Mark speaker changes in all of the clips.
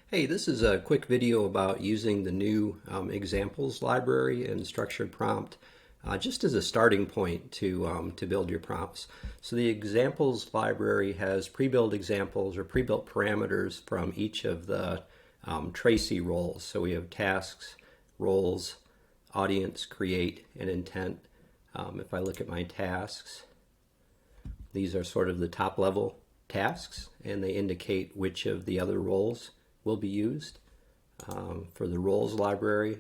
Speaker 1: Hey, this is a quick video about using the new examples library and structured prompt just as a starting point to build your prompts. So the examples library has pre-built examples or pre-built parameters from each of the Tracy roles. So we have tasks, roles, audience, create, and intent. If I look at my tasks, these are sort of the top level tasks, and they indicate which of the other roles will be used. For the roles library,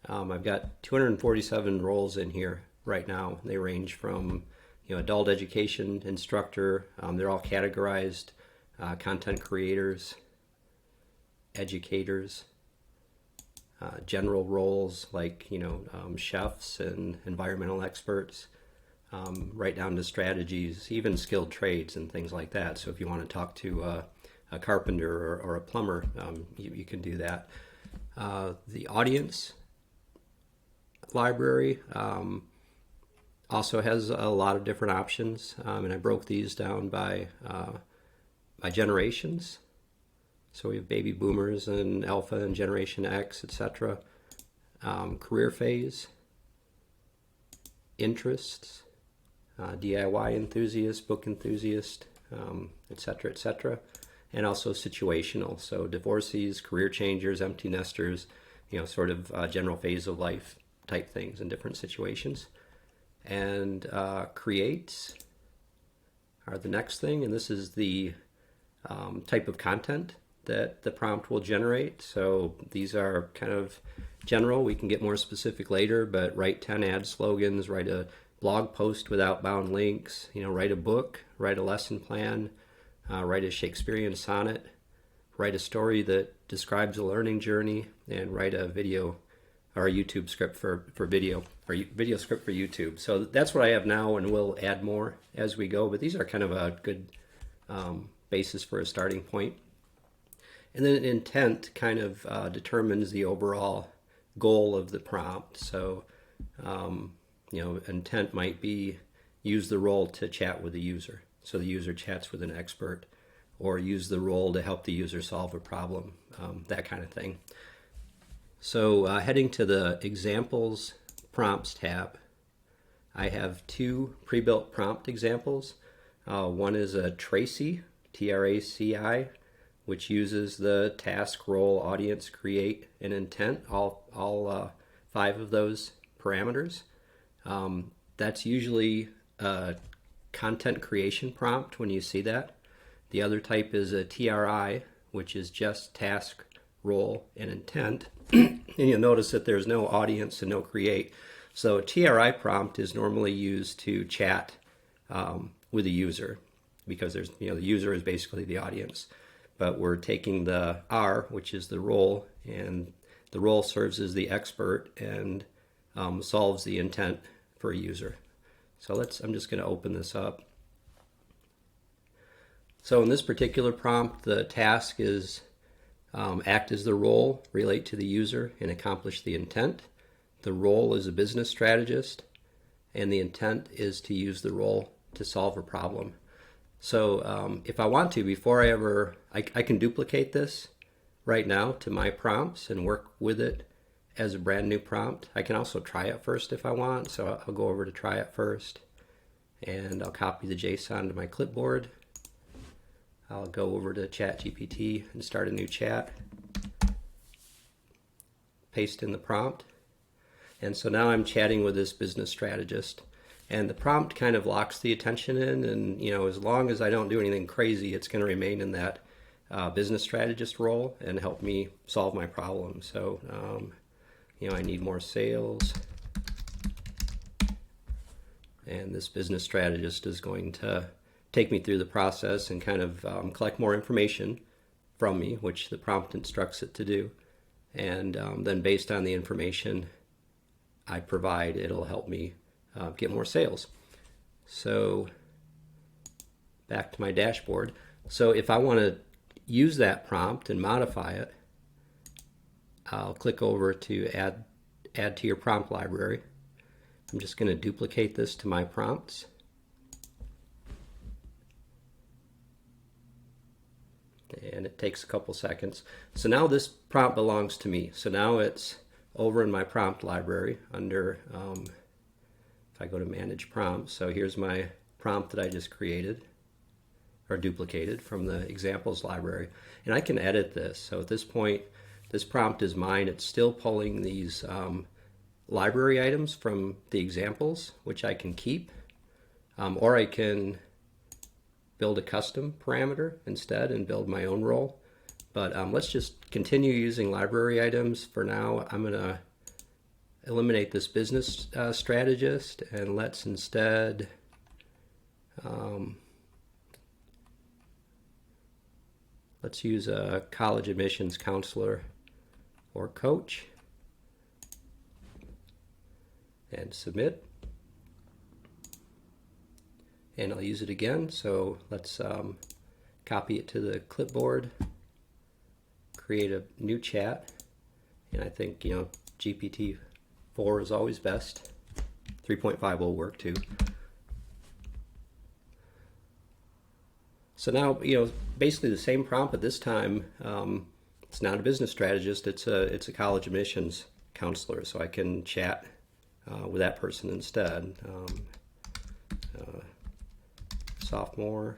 Speaker 1: I've got 247 roles in here right now. They range from adult education instructor. They're all categorized: content creators, educators, general roles like chefs and environmental experts, right down to strategies, even skilled trades and things like that. So if you want to talk to a carpenter or a plumber, you can do that. The audience library also has a lot of different options, and I broke these down by generations. So we have baby boomers and alpha and generation X, etc. Career phase, interests, DIY enthusiast, book enthusiast, etc., etc. And also situational, so divorcees, career changers, empty nesters, sort of general phase of life type things in different situations. And creates are the next thing, and this is the type of content that the prompt will generate. So these are kind of general. We can get more specific later, but write 10 ad slogans, write a blog post with outbound links, write a book, write a lesson plan, write a Shakespearean sonnet, write a story that describes a learning journey, and write a video or a YouTube script for video, or video script for YouTube. So that's what I have now, and we'll add more as we go, but these are kind of a good basis for a starting point. And then intent kind of determines the overall goal of the prompt. So intent might be use the role to chat with the user. So the user chats with an expert, or use the role to help the user solve a problem, that kind of thing. So heading to the examples prompts tab, I have two pre-built prompt examples. One is a Tracy, TRACI, which uses the task, role, audience, create, and intent, all 5 of those parameters. That's usually a content creation prompt when you see that. The other type is a TRI, which is just task, role, and intent. And you'll notice that there's no audience and no create. So a TRI prompt is normally used to chat with a user, because there's the user is basically the audience. But we're taking the R, which is the role, and the role serves as the expert and solves the intent for a user. So I'm just going to open this up. So in this particular prompt, the task is act as the role, relate to the user, and accomplish the intent. The role is a business strategist, and the intent is to use the role to solve a problem. So if I want to, before I can duplicate this right now to my prompts and work with it as a brand new prompt. I can also try it first if I want. So I'll go over to try it first, and I'll copy the JSON to my clipboard. I'll go over to ChatGPT and start a new chat. Paste in the prompt. And so now I'm chatting with this business strategist. And the prompt kind of locks the attention in, and as long as I don't do anything crazy, it's going to remain in that business strategist role and help me solve my problem. So I need more sales, and this business strategist is going to take me through the process and kind of collect more information from me, which the prompt instructs it to do. And then based on the information I provide, it'll help me get more sales. So back to my dashboard. So if I want to use that prompt and modify it, I'll click over to add to your prompt library. I'm just going to duplicate this to my prompts. and it takes a couple seconds. So now this prompt belongs to me. So now it's over in my prompt library under, if I go to manage prompts, so here's my prompt that I just created or duplicated from the examples library, and I can edit this. So at this point, this prompt is mine. It's still pulling these library items from the examples, which I can keep, or I can build a custom parameter instead and build my own role. But let's just continue using library items for now. I'm going to eliminate this business strategist, and let's instead let's use a college admissions counselor or coach, and submit. And I'll use it again. So let's copy it to the clipboard, create a new chat, and I think, you know, GPT-4 is always best. 3.5 will work too. So now, you know, basically the same prompt, but this time it's not a business strategist. It's a college admissions counselor. So I can chat with that person instead. Sophomore,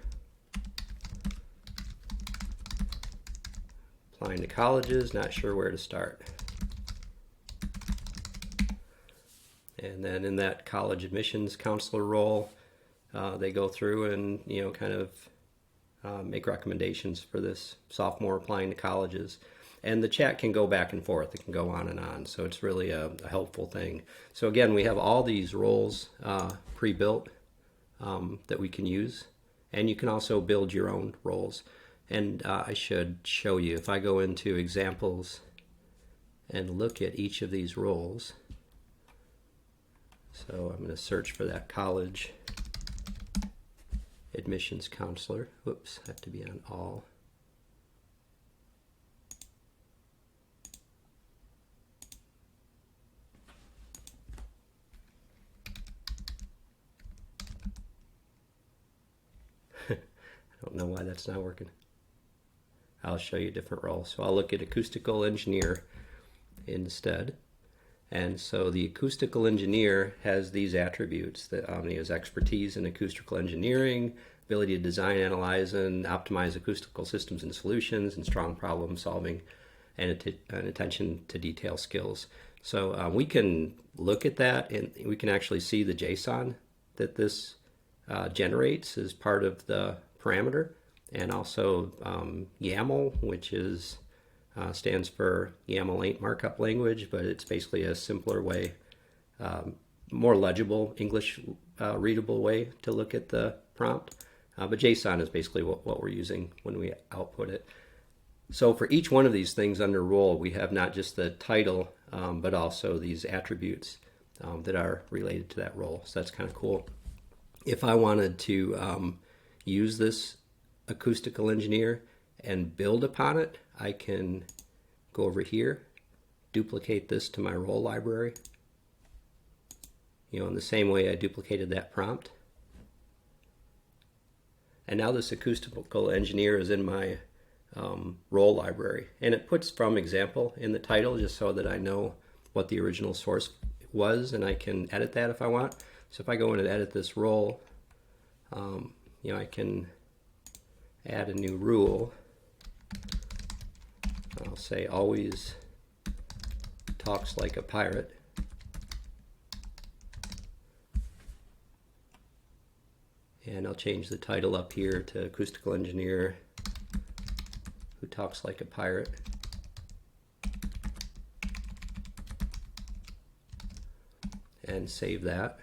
Speaker 1: applying to colleges, not sure where to start. And then in that college admissions counselor role, they go through and, you know, kind of make recommendations for this sophomore applying to colleges. And the chat can go back and forth. It can go on and on. So it's really a helpful thing. So again, we have all these roles pre-built that we can use. And you can also build your own roles. And I should show you, if I go into examples and look at each of these roles. So I'm going to search for that college admissions counselor. Whoops, I have to be on all. I don't know why that's not working. I'll show you a different role. So I'll look at acoustical engineer instead. And so the acoustical engineer has these attributes that he has expertise in acoustical engineering, ability to design, analyze, and optimize acoustical systems and solutions, and strong problem solving, and attention to detail skills. So we can look at that, and we can actually see the JSON that this generates as part of the parameter, and also YAML, which is stands for YAML ain't markup language, but it's basically a simpler way, more legible, English readable way to look at the prompt. But JSON is basically what we're using when we output it. So for each one of these things under role, we have not just the title, but also these attributes that are related to that role. So that's kind of cool. If I wanted to use this acoustical engineer and build upon it, I can go over here, duplicate this to my role library, you know, in the same way I duplicated that prompt. And now this acoustical engineer is in my role library, and it puts from example in the title just so that I know what the original source was, and I can edit that if I want. So if I go in and edit this role, you know, I can add a new rule. I'll say always talks like a pirate. And I'll change the title up here to acoustical engineer who talks like a pirate. And save that.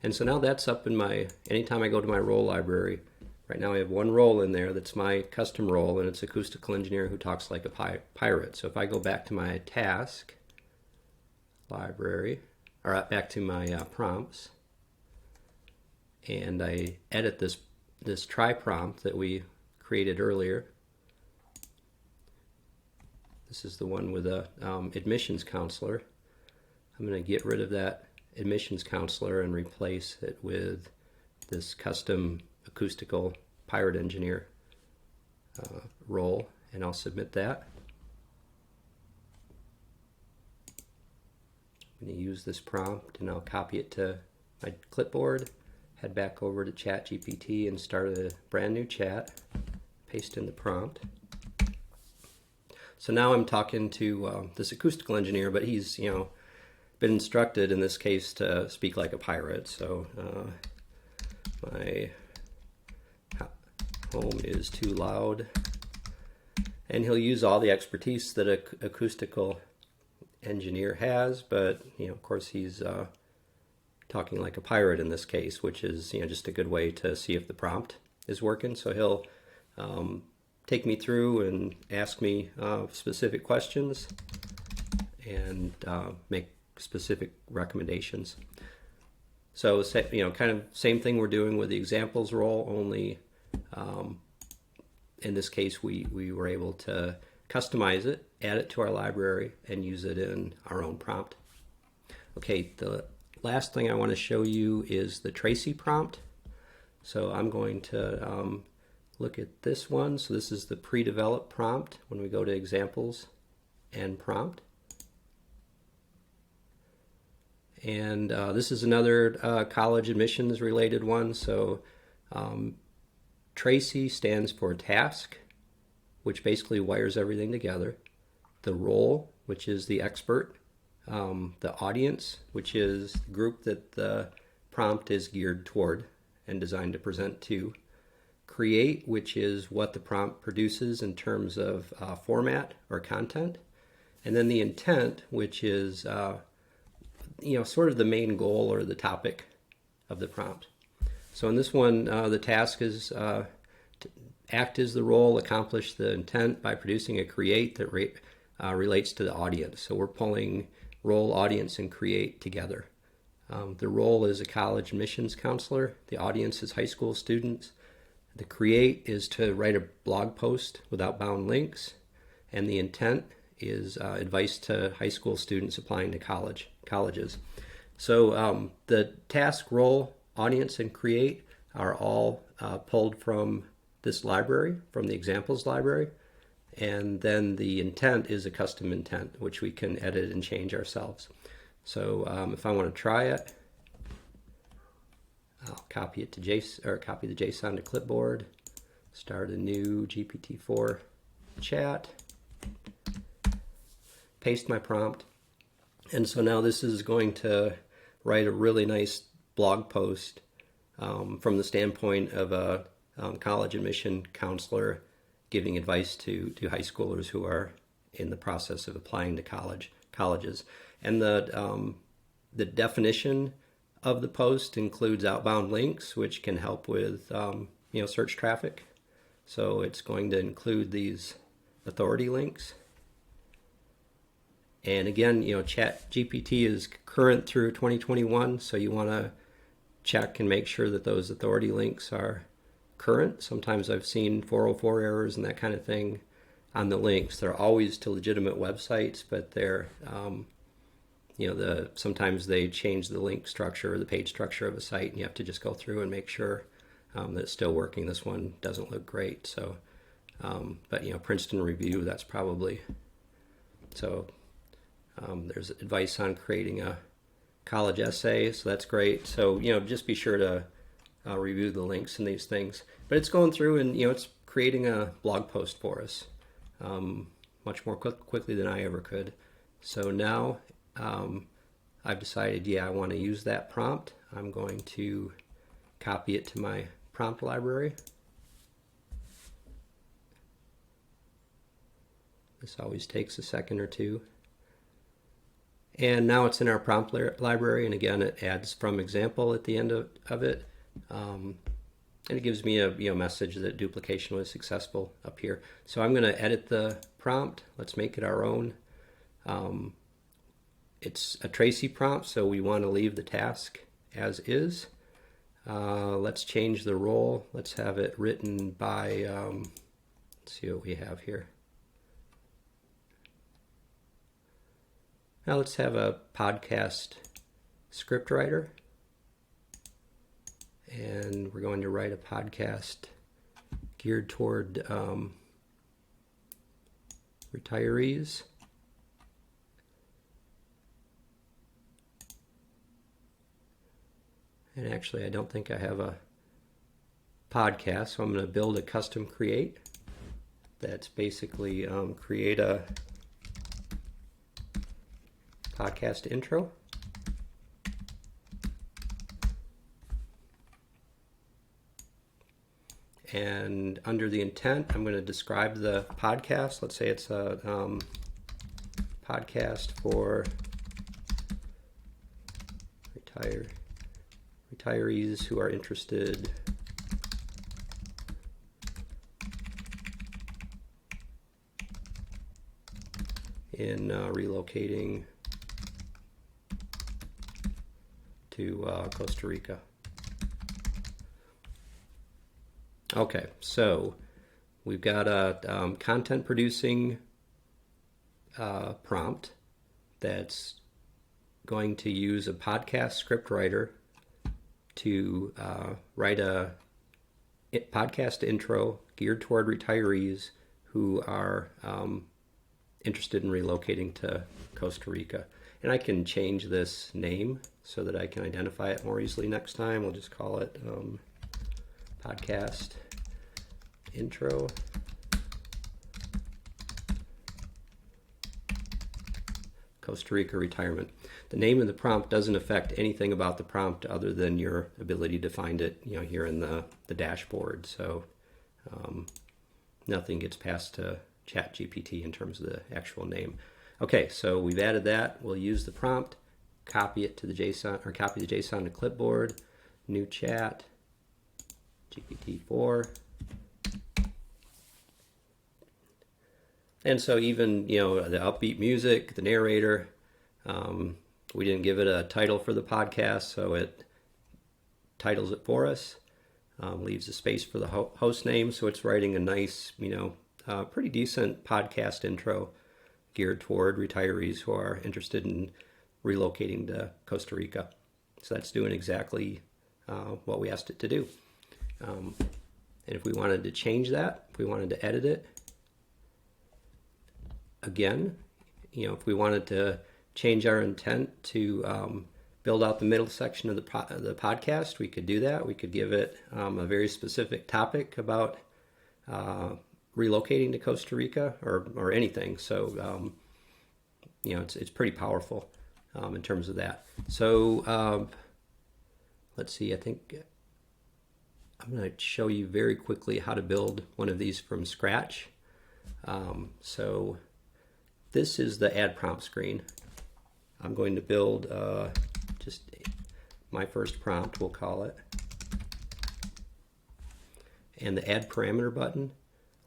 Speaker 1: And so now that's up in my, anytime I go to my role library, right now I have one role in there that's my custom role, and it's acoustical engineer who talks like a pirate. So if I go back to my task library, or back to my prompts, and I edit this try prompt that we created earlier. This is the one with a admissions counselor. I'm going to get rid of that admissions counselor and replace it with this custom acoustical pirate engineer role, and I'll submit that. I'm going to use this prompt, and I'll copy it to my clipboard, head back over to ChatGPT and start a brand new chat, paste in the prompt. So now I'm talking to this acoustical engineer, but he's, been instructed in this case to speak like a pirate. So my home is too loud, and he'll use all the expertise that an acoustical engineer has, but of course he's talking like a pirate in this case, which is just a good way to see if the prompt is working. So he'll take me through and ask me specific questions and make specific recommendations. So kind of same thing we're doing with the examples role, only in this case we were able to customize it, add it to our library, and use it in our own prompt. Okay, the last thing I want to show you is the Tracy prompt. So I'm going to look at this one. So this is the pre-developed prompt when we go to examples and prompt. And this is another college admissions related one. So Tracy stands for task, which basically wires everything together. The role, which is the expert. The audience, which is the group that the prompt is geared toward and designed to present to. Create, which is what the prompt produces in terms of format or content. And then the intent, which is sort of the main goal or the topic of the prompt. So in this one, the task is to act as the role, accomplish the intent by producing a create that relates to the audience. So we're pulling role, audience, and create together. The role is a college admissions counselor. The audience is high school students. The create is to write a blog post with outbound links. And the intent is advice to high school students applying to colleges. So the task, role, audience, and create are all pulled from this library, from the examples library. And then the intent is a custom intent, which we can edit and change ourselves. So if I want to try it, I'll copy it to JSON, or copy the JSON to clipboard, start a new GPT-4 chat, paste my prompt. And so now this is going to write a really nice blog post from the standpoint of a college admission counselor giving advice to high schoolers who are in the process of applying to colleges. And the definition of the post includes outbound links, which can help with search traffic. So it's going to include these authority links. And again, ChatGPT is current through 2021, so you want to check and make sure that those authority links are current. Sometimes I've seen 404 errors and that kind of thing on the links. They're always to legitimate websites, but they're, sometimes they change the link structure or the page structure of a site, and you have to just go through and make sure that it's still working. This one doesn't look great. So, but Princeton Review, that's probably, so there's advice on creating a college essay, so that's great. So, just be sure to review the links in these things. But it's going through and, it's creating a blog post for us much more quickly than I ever could. So now I've decided, I want to use that prompt. I'm going to copy it to my prompt library. This always takes a second or two. And now it's in our prompt library, and again, it adds from example at the end of it. And it gives me a message that duplication was successful up here. So I'm going to edit the prompt. Let's make it our own. It's a Tracy prompt, so we want to leave the task as is. Let's change the role. Let's have it written by, let's see what we have here. Now let's have a podcast script writer. And we're going to write a podcast geared toward retirees. And actually, I don't think I have a podcast, so I'm going to build a custom create. That's basically create a podcast intro. And under the intent, I'm going to describe the podcast. Let's say it's a podcast for retirees who are interested in relocating to Costa Rica. Okay, so we've got a content producing prompt that's going to use a podcast script writer to write a podcast intro geared toward retirees who are interested in relocating to Costa Rica. And I can change this name so that I can identify it more easily next time. We'll just call it podcast intro. Costa Rica retirement. The name of the prompt doesn't affect anything about the prompt other than your ability to find it, here in the dashboard. So nothing gets passed to ChatGPT in terms of the actual name. Okay, so we've added that. We'll use the prompt, copy it to the JSON, or copy the JSON to clipboard, new chat, GPT-4. And so even, the upbeat music, the narrator, we didn't give it a title for the podcast, so it titles it for us, leaves a space for the host name, so it's writing a nice, pretty decent podcast intro geared toward retirees who are interested in relocating to Costa Rica. So that's doing exactly what we asked it to do. And if we wanted to change that, if we wanted to edit it, again, if we wanted to change our intent to build out the middle section of the podcast, we could do that. We could give it a very specific topic about relocating to Costa Rica or anything. So, it's pretty powerful in terms of that. So, let's see, I think I'm going to show you very quickly how to build one of these from scratch. So this is the add prompt screen. I'm going to build just my first prompt, we'll call it. And the add parameter button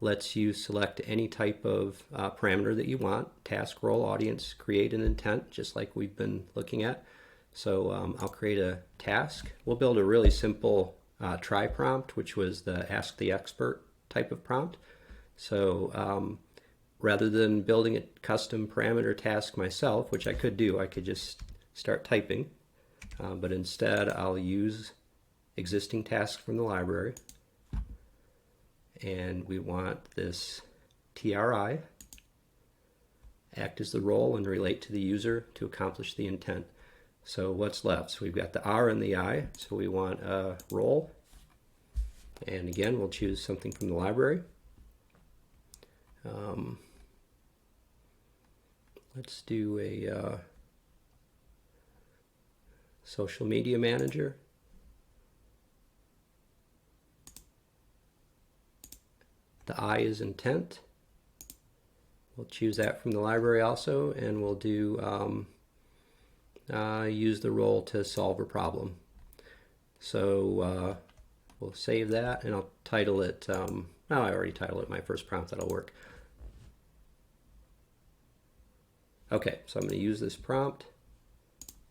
Speaker 1: lets you select any type of parameter that you want, task, role, audience, create an intent, just like we've been looking at. So I'll create a task. We'll build a really simple try prompt, which was the ask the expert type of prompt. So rather than building a custom parameter task myself, which I could do, I could just start typing, but instead I'll use existing tasks from the library. And we want this TRI, act as the role and relate to the user to accomplish the intent. So what's left? So we've got the R and the I, so we want a role. And again, we'll choose something from the library. Let's do a social media manager. The I is intent. We'll choose that from the library also, and we'll do use the role to solve a problem. So we'll save that, and I'll title it, I already titled it my first prompt, that'll work. Okay, so I'm going to use this prompt,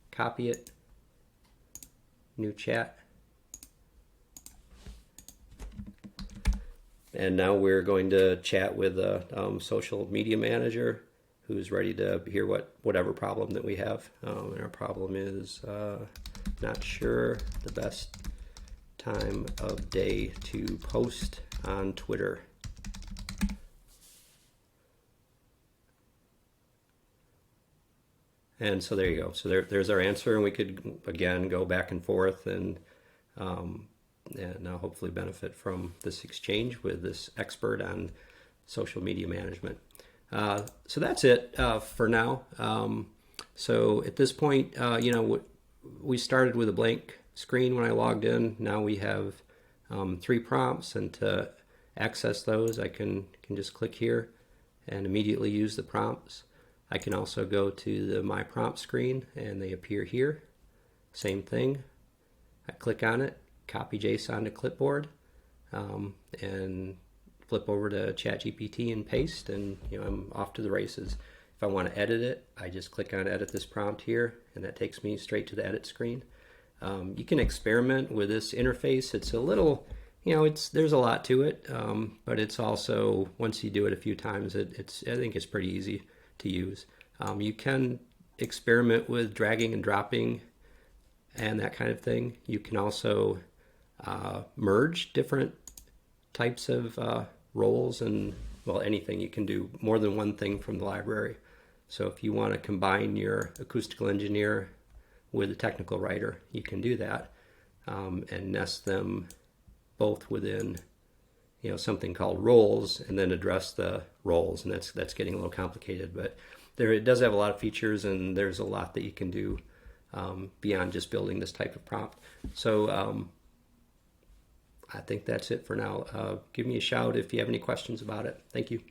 Speaker 1: copy it, new chat. And now we're going to chat with a social media manager who's ready to hear whatever problem that we have. And our problem is not sure the best time of day to post on Twitter. And so there you go. So there's our answer, and we could again go back and forth and hopefully benefit from this exchange with this expert on social media management. So that's it for now. So at this point, we started with a blank screen when I logged in. Now we have 3 prompts, and to access those, I can just click here and immediately use the prompts. I can also go to the My Prompt screen, and they appear here. Same thing. I click on it, copy JSON to clipboard, and flip over to ChatGPT and paste, and I'm off to the races. If I want to edit it, I just click on Edit this prompt here, and that takes me straight to the edit screen. You can experiment with this interface. It's a little, there's a lot to it, but it's also, once you do it a few times, I think it's pretty easy to use. You can experiment with dragging and dropping and that kind of thing. You can also merge different types of roles and, well, anything. You can do more than one thing from the library. So if you want to combine your acoustical engineer with a technical writer, you can do that, and nest them both within something called roles, and then address the roles, and that's getting a little complicated, but it does have a lot of features, and there's a lot that you can do beyond just building this type of prompt. So I think that's it for now. Give me a shout if you have any questions about it. Thank you.